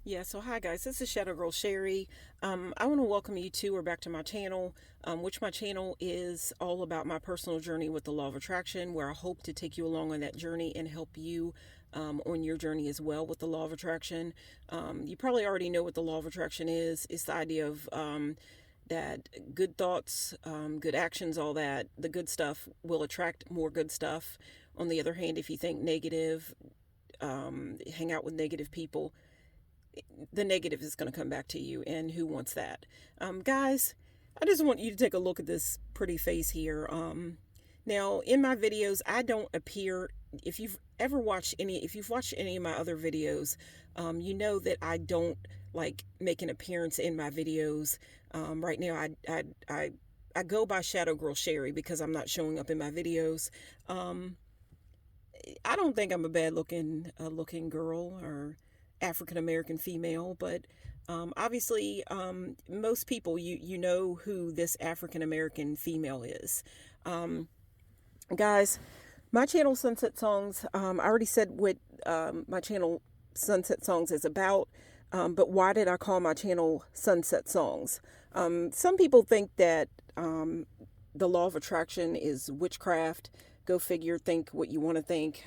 Yeah, so hi guys, this is Shadow Girl Sherry. I want to welcome you to or back to my channel, which my channel is all about my personal journey with the law of attraction, where I hope to take you along on that journey and help you on your journey as well with the law of attraction. You probably already know what the law of attraction is. It's the idea of that good thoughts, good actions, all that, the good stuff will attract more good stuff. On the other hand, if you think negative, hang out with negative people, the negative is going to come back to you, and who wants that? Guys, I just want you to take a look at this pretty face here. Now, in my videos, I don't appear. If you've watched any of my other videos, you know that I don't like make an appearance in my videos. Right now, I go by Shadow Girl Sherry because I'm not showing up in my videos. Um, I don't think I'm a bad looking girl or African American female, but obviously, most people you know who this African American female is. Um, Guys, my channel Sunset Songs. I already said what my channel Sunset Songs is about. But why did I call my channel Sunset Songs? Some people think that the law of attraction is witchcraft. Go figure. Think what you want to think.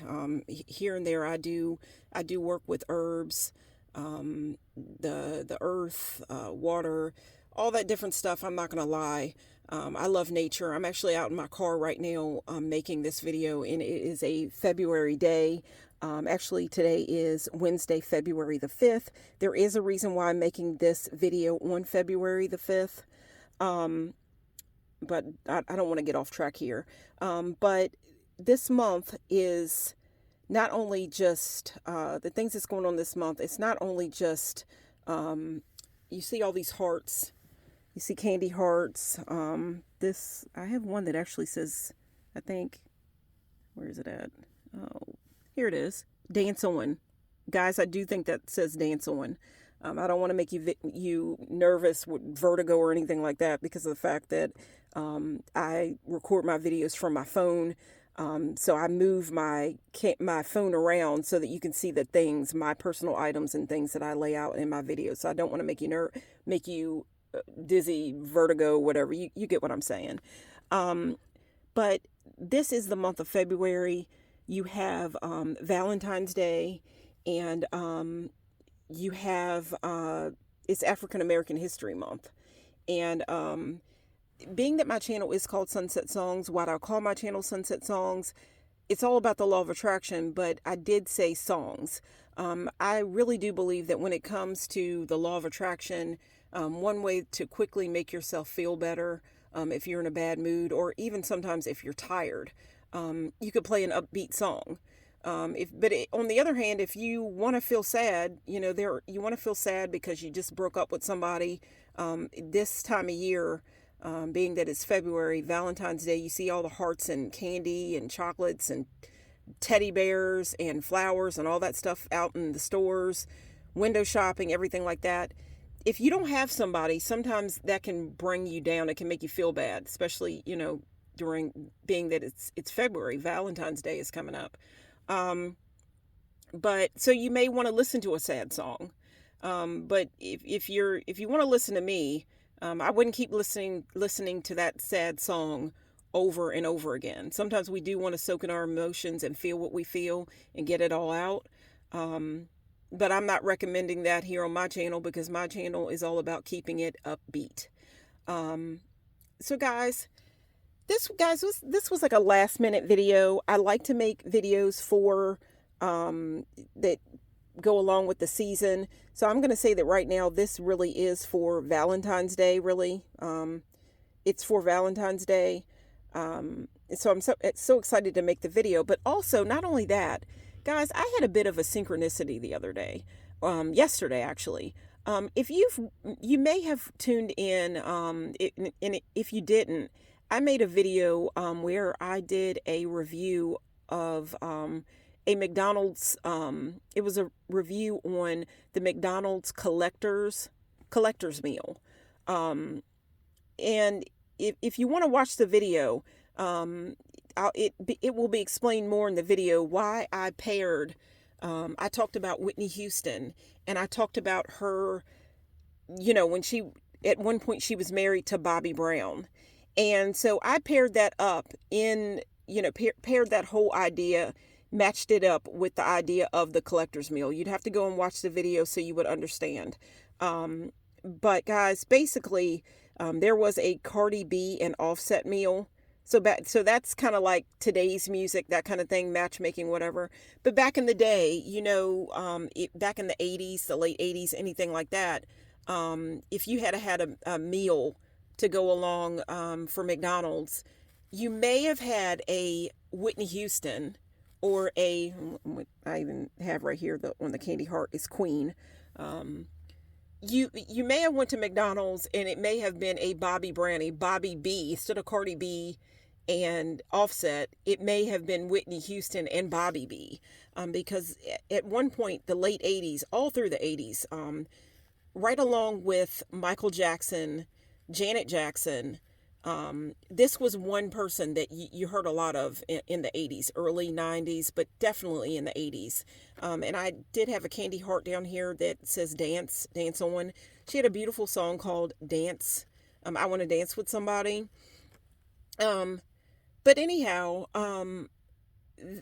Here and there, I do work with herbs, the earth, water, all that different stuff. I'm not gonna lie. I love nature. I'm actually out in my car right now making this video, and it is a February day. Actually, today is Wednesday, February the 5th. There is a reason why I'm making this video on February the 5th. Um, but I don't want to get off track here. But this month is not only just the things that's going on this month, it's not only just, you see all these hearts, you see candy hearts. I have one that actually says, I think, where is it at? Oh, here it is. Dance on. Guys, I do think that says dance on. I don't want to make you nervous with vertigo or anything like that because of the fact that I record my videos from my phone. So I move my phone around so that you can see the things, my personal items and things that I lay out in my videos. So I don't want to make you dizzy, vertigo, whatever. You get what I'm saying. But this is the month of February. You have Valentine's Day, and you have it's African American History Month. And being that my channel is called Sunset Songs, why do I call my channel Sunset Songs? It's all about the law of attraction, but I did say songs. I really do believe that when it comes to the law of attraction, one way to quickly make yourself feel better, if you're in a bad mood, or even sometimes if you're tired, you could play an upbeat song. On the other hand, if you want to feel sad, you want to feel sad because you just broke up with somebody. This time of year, being that it's February, Valentine's Day, you see all the hearts and candy and chocolates and teddy bears and flowers and all that stuff out in the stores, window shopping, everything like that. If you don't have somebody, sometimes that can bring you down. It can make you feel bad, especially, during being that it's February, Valentine's Day is coming up. Um, but so you may want to listen to a sad song. But if you want to listen to me, I wouldn't keep listening to that sad song over and over again. Sometimes we do want to soak in our emotions and feel what we feel and get it all out. But I'm not recommending that here on my channel because my channel is all about keeping it upbeat. Um, so guys, this was like a last minute video. I like to make videos for that go along with the season. So I'm going to say that right now this really is for Valentine's Day, really. It's for Valentine's Day. So I'm so excited to make the video, but also not only that, guys, I had a bit of a synchronicity the other day, yesterday actually. If you may have tuned in, and if you didn't, I made a video where I did a review of a McDonald's. It was a review on the McDonald's collector's meal. And if you want to watch the video, it will be explained more in the video why I paired I talked about Whitney Houston, and I talked about her, you know, when she, at one point, she was married to Bobby Brown. And so I paired that up in, you know, paired that whole idea, matched it up with the idea of the collector's meal. You'd have to go and watch the video so you would understand. But guys, basically, there was a Cardi B and Offset meal. So that's kind of like today's music, that kind of thing, matchmaking, whatever. But back in the day, you know, back in the 80s, the late 80s, anything like that, if you had a meal to go along for McDonald's, you may have had a Whitney Houston or a, I even have right here on the candy heart is Queen. You may have went to McDonald's and it may have been a Bobby Brown, a Bobby B instead of Cardi B and Offset. It may have been Whitney Houston and Bobby B, because at one point, the late 80s, all through the 80s, right along with Michael Jackson, Janet Jackson, this was one person that you heard a lot of in the 80s, early 90s, but definitely in the 80s. And I did have a candy heart down here that says Dance, Dance On. She had a beautiful song called Dance. I Want to Dance with Somebody. But anyhow,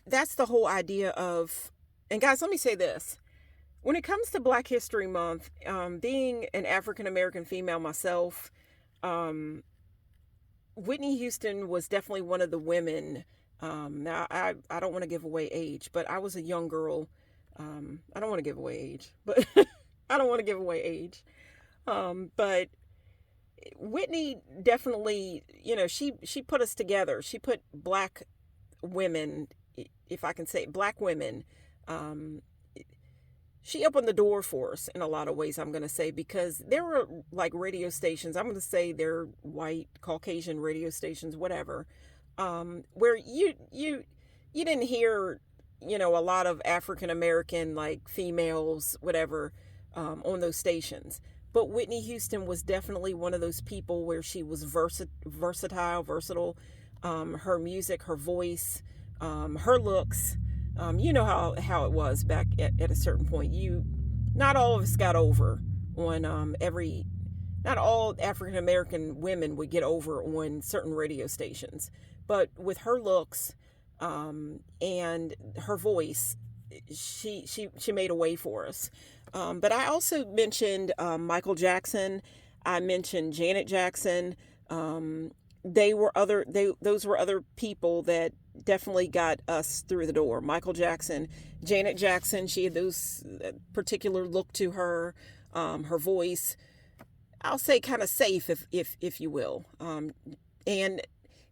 that's the whole idea of, and guys, let me say this. When it comes to Black History Month, being an African-American female myself, Whitney Houston was definitely one of the women. Now, I don't want to give away age, but I was a young girl. I don't want to give away age, but I don't want to give away age. But Whitney definitely, you know, she put us together. She put Black women, if I can say Black women, she opened the door for us in a lot of ways, I'm going to say, because there were like radio stations, I'm going to say they're white, Caucasian radio stations, whatever, where you didn't hear, you know, a lot of African American, like females, whatever, on those stations. But Whitney Houston was definitely one of those people where she was versatile, her music, her voice, her looks. You know how it was back at a certain point. Not all of us got over on not all African American women would get over on certain radio stations, but with her looks, and her voice, she made a way for us. But I also mentioned Michael Jackson. I mentioned Janet Jackson. Those were other people that definitely got us through the door. Michael Jackson, Janet Jackson, she had those particular look to her, her voice. I'll say kind of safe, if you will. And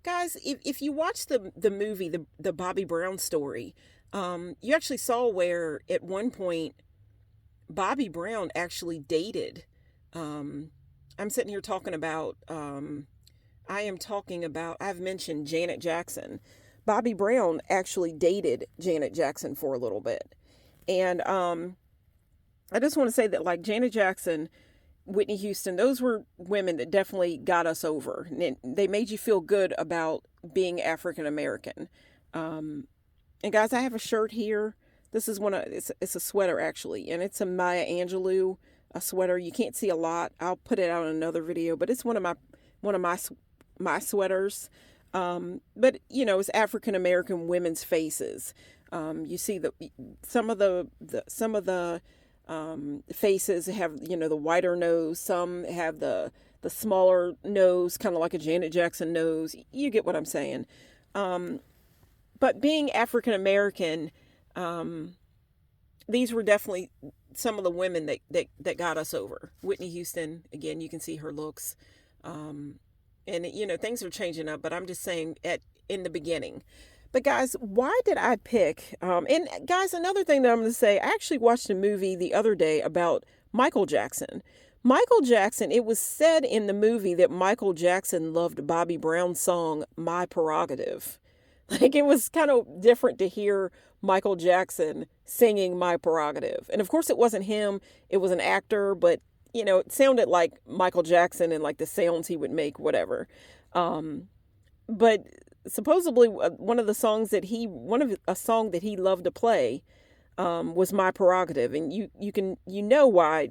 guys, if you watch the movie, the Bobby Brown story, you actually saw where at one point Bobby Brown actually dated. I'm sitting here talking about. I've mentioned Janet Jackson. Bobby Brown actually dated Janet Jackson for a little bit. And I just want to say that, like, Janet Jackson, Whitney Houston, those were women that definitely got us over. And they made you feel good about being African American. And guys, I have a shirt here. This is it's a sweater actually, and it's a Maya Angelou, a sweater. You can't see a lot. I'll put it out in another video, but it's one of my sweaters. But you know, it's African American women's faces. You see some of the faces have, you know, the wider nose. Some have the smaller nose, kind of like a Janet Jackson nose. You get what I'm saying. But being African American, these were definitely some of the women that got us over. Whitney Houston, again, you can see her looks. And, you know, things are changing up, but I'm just saying in the beginning. But guys, why did I pick, and guys, another thing that I'm going to say, I actually watched a movie the other day about Michael Jackson. Michael Jackson, it was said in the movie that Michael Jackson loved Bobby Brown's song, My Prerogative. Like, it was kind of different to hear Michael Jackson singing My Prerogative. And of course it wasn't him, it was an actor, but you know, it sounded like Michael Jackson and like the sounds he would make, whatever. But supposedly a song that he loved to play was My Prerogative. And you know why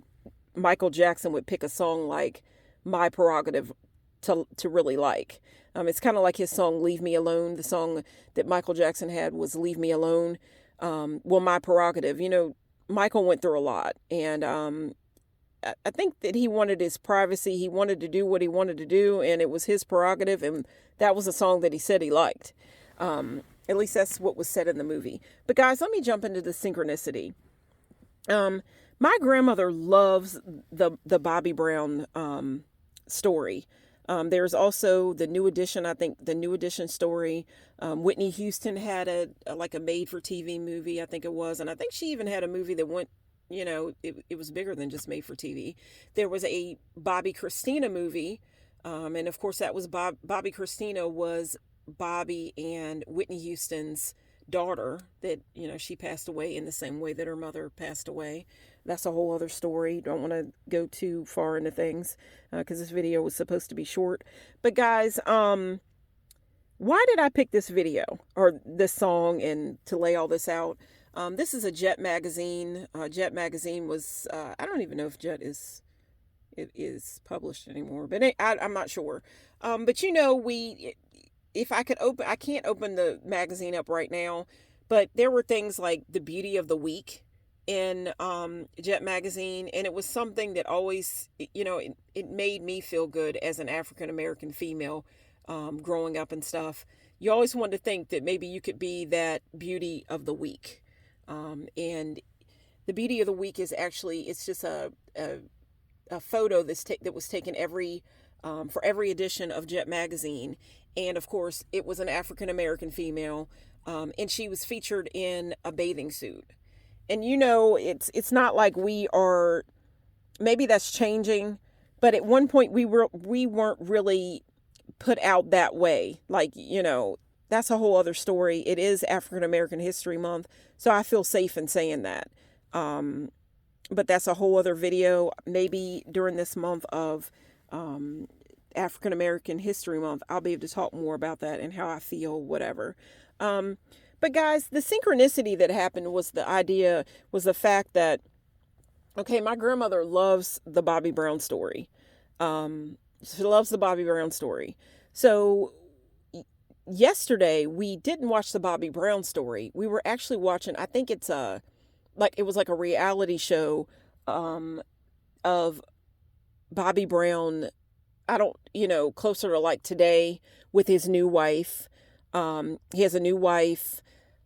Michael Jackson would pick a song like My Prerogative to really like. It's kind of like his song Leave Me Alone. The song that Michael Jackson had was Leave Me Alone. Well, My Prerogative. Michael went through a lot, and I think that he wanted his privacy. He wanted to do what he wanted to do, and it was his prerogative, and that was a song that he said he liked. At least that's what was said in the movie. But guys, let me jump into the synchronicity. My grandmother loves the Bobby Brown story. There's also the New Edition. I think the New Edition story. Whitney Houston had a made-for-TV movie, I think it was, and I think she even had a movie that went. It was bigger than just made for TV. There was a Bobby Christina movie, and of course that was Bobby Christina was Bobby and Whitney Houston's daughter that, she passed away in the same way that her mother passed away. That's a whole other story. Don't want to go too far into things because this video was supposed to be short. But guys, why did I pick this video or this song and to lay all this out? This is a Jet magazine. Jet magazine was, I don't even know if Jet is published anymore, but I'm not sure. But if I could I can't open the magazine up right now, but there were things like the Beauty of the Week in Jet magazine, and it was something that always, it made me feel good as an African American female growing up and stuff. You always wanted to think that maybe you could be that beauty of the week. And the Beauty of the Week is actually, it's just a photo that was taken for every edition of Jet magazine. And of course, it was an African American female, and she was featured in a bathing suit. And it's not like we are. Maybe that's changing, but at one point we weren't really put out that way. Like, that's a whole other story. It is African American History Month, so I feel safe in saying that. But that's a whole other video. Maybe during this month of African American History Month, I'll be able to talk more about that and how I feel, whatever. But guys, the synchronicity that happened was the fact that, okay, my grandmother loves the Bobby Brown story. She loves the Bobby Brown story. So yesterday we didn't watch the Bobby Brown story. We were actually watching, I think it was like a reality show of Bobby Brown. I don't, closer to like today with his new wife. He has a new wife.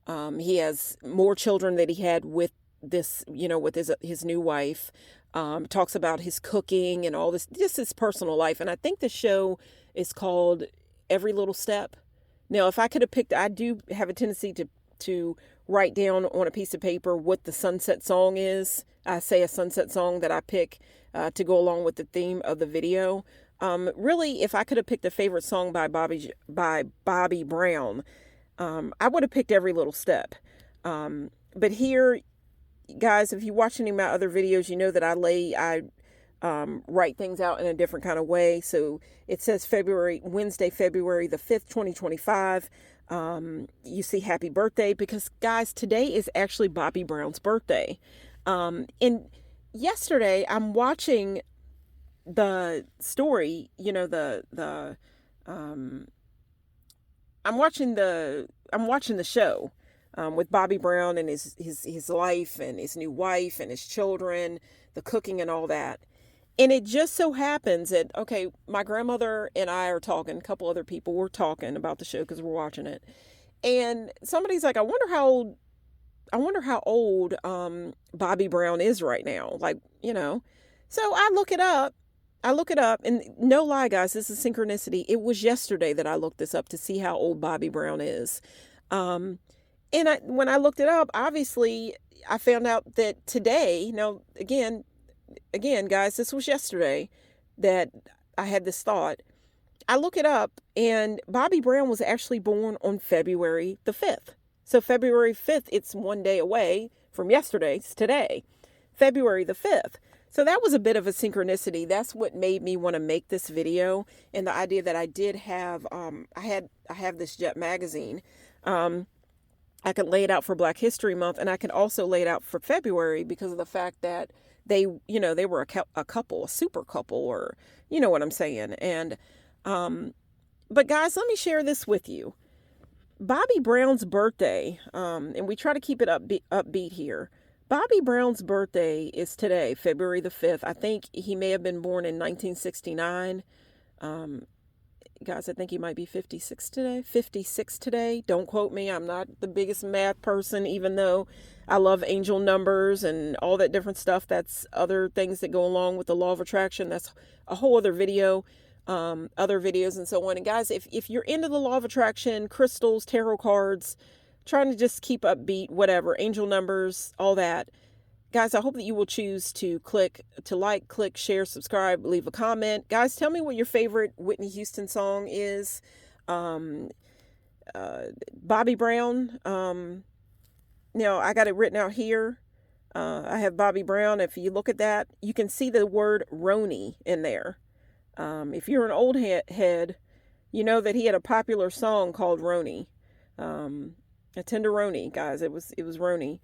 He has more children that he had with this, with his new wife. Talks about his cooking and all this, just his personal life. And I think the show is called Every Little Step. Now, if I could have picked, I do have a tendency to write down on a piece of paper what the sunset song is. I say a sunset song that I pick to go along with the theme of the video. Really, if I could have picked a favorite song by Bobby Brown, I would have picked Every Little Step. But here, guys, if you watch any of my other videos, you know that I write things out in a different kind of way. So it says Wednesday, February the 5th, 2025. You see happy birthday because, guys, today is actually Bobby Brown's birthday. And yesterday I'm watching the story, I'm watching the show with Bobby Brown and his life and his new wife and his children, the cooking and all that. And it just so happens that, okay, my grandmother and I are talking, a couple other people were talking about the show because we're watching it. And somebody's like, I wonder how old Bobby Brown is right now. Like, So I look it up, and no lie, guys, this is synchronicity. It was yesterday that I looked this up to see how old Bobby Brown is. And when I looked it up, obviously, I found out that today, now, again, guys, this was yesterday that I had this thought. I look it up, and Bobby Brown was actually born on February the 5th. So February 5th, it's one day away from yesterday's today, February the 5th. So that was a bit of a synchronicity. That's what made me want to make this video. And the idea that I did have, I have this Jet magazine. I could lay it out for Black History Month, and I could also lay it out for February because of the fact that they, you know, they were a couple, a super couple, or you know what I'm saying. And, but guys, let me share this with you. Bobby Brown's birthday, and we try to keep it upbeat here. Bobby Brown's birthday is today, February the 5th. I think he may have been born in 1969. Guys, I think he might be 56 today. 56 today. Don't quote me. I'm not the biggest math person, even though I love angel numbers and all that different stuff. That's other things that go along with the law of attraction. That's a whole other video, other videos and so on. And guys, if you're into the law of attraction, crystals, tarot cards, trying to just keep upbeat, whatever, angel numbers, all that, guys, I hope that you will choose to like, click, share, subscribe, leave a comment. Guys, tell me what your favorite Whitney Houston song is. Bobby Brown. Now, I got it written out here. I have Bobby Brown. If you look at that, you can see the word Roni in there. If you're an old head, you know that he had a popular song called Roni. A Tenderoni, guys. It was Roni.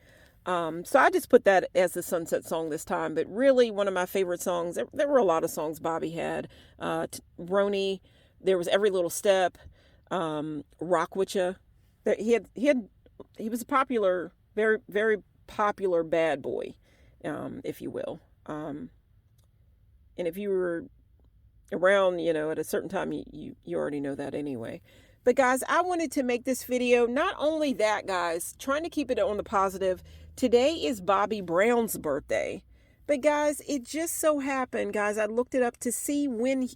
So I just put that as the sunset song this time, but really one of my favorite songs, there were a lot of songs Bobby had, Roni, there was Every Little Step, Rock With Ya. He was a popular, very, very popular bad boy, if you will. And if you were around, you know, at a certain time, you already know that anyway. But guys, I wanted to make this video. Not only that, guys, trying to keep it on the positive. Today is Bobby Brown's birthday. But guys, it just so happened, guys, I looked it up to see when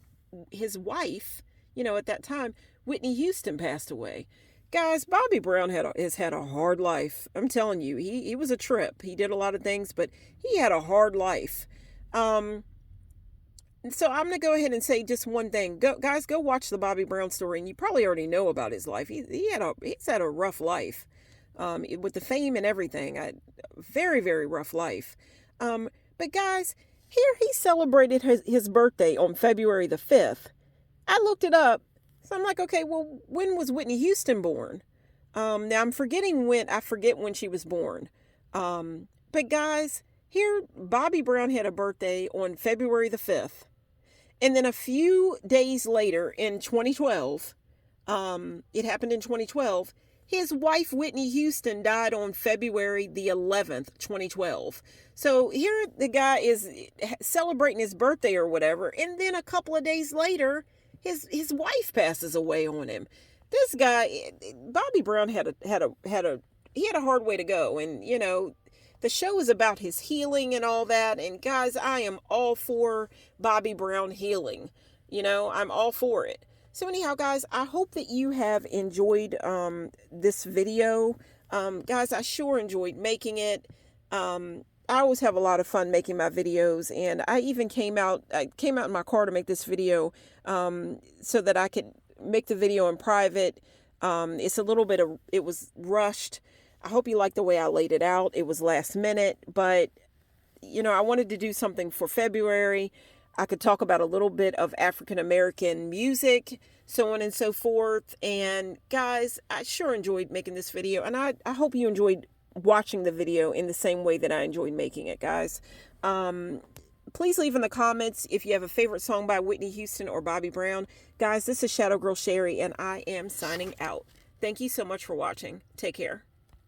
his wife, you know, at that time, Whitney Houston passed away. Guys, Bobby Brown has had a hard life. I'm telling you, he was a trip. He did a lot of things, but he had a hard life. So I'm going to go ahead and say just one thing. Guys, go watch the Bobby Brown story, and you probably already know about his life. He's had a rough life, with the fame and everything. Very, very rough life. But guys, here he celebrated his birthday on February the 5th. I looked it up. So I'm like, okay, well, when was Whitney Houston born? Now I'm forgetting when. I forget when she was born. But guys, here Bobby Brown had a birthday on February the 5th. And then a few days later in 2012, it happened in 2012, his wife Whitney Houston died on February the 11th, 2012. So here the guy is celebrating his birthday or whatever, and then a couple of days later, his wife passes away on him. This guy, Bobby Brown, had a hard way to go, and you know, the show is about his healing and all that. And guys, I am all for Bobby Brown healing. You know, I'm all for it. So anyhow, guys, I hope that you have enjoyed this video. Guys, I sure enjoyed making it. I always have a lot of fun making my videos. And I even came out in my car to make this video so that I could make the video in private. It was rushed. I hope you like the way I laid it out. It was last minute, but, you know, I wanted to do something for February. I could talk about a little bit of African-American music, so on and so forth. And guys, I sure enjoyed making this video, and I hope you enjoyed watching the video in the same way that I enjoyed making it, guys. Please leave in the comments if you have a favorite song by Whitney Houston or Bobby Brown. Guys, this is Shadow Girl Sherry, and I am signing out. Thank you so much for watching. Take care.